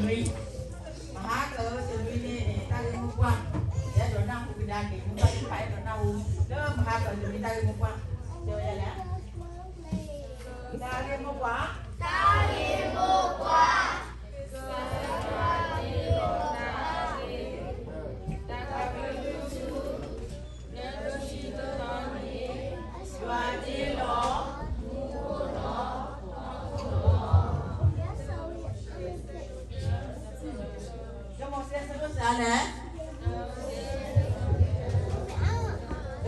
Sendiri mahal kalau sendiri ni tak ada muka ya dona aku bilang ni muka ni pakai dona aku dah mahal kalau sendiri tak ada muka jauh ya lah tak ada muka Ada?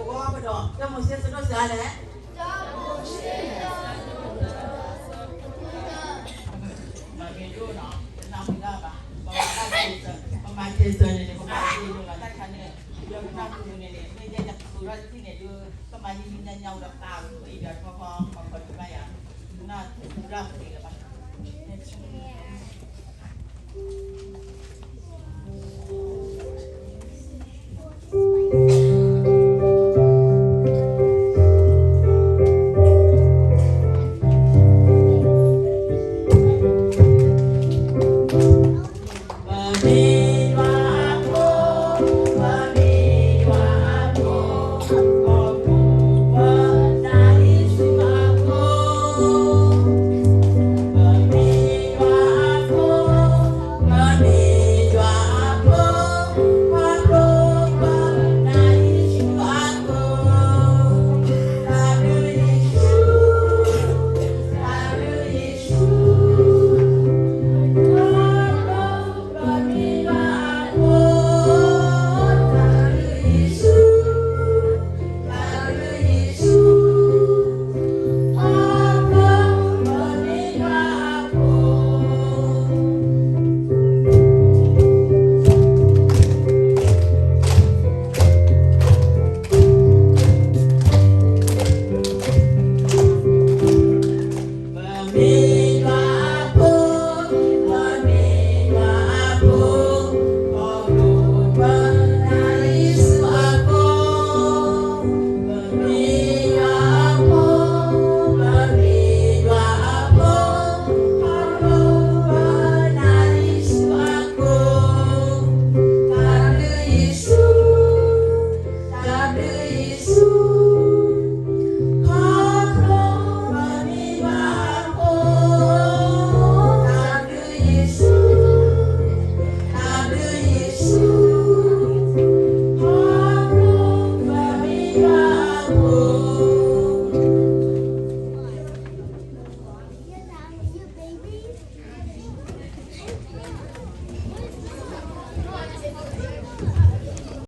Oh, apa dong? Kamu siap sudah ada? Bagi dulu no, enam berapa? Pemakai ini, pemakai itu lah. Tak kan ni, dia enam puluh ni. Ni dia nak surat sini dia pemakai ini nyau dah tahu. Idah papa juga ya. Nah, berapa ni lepas? Yesus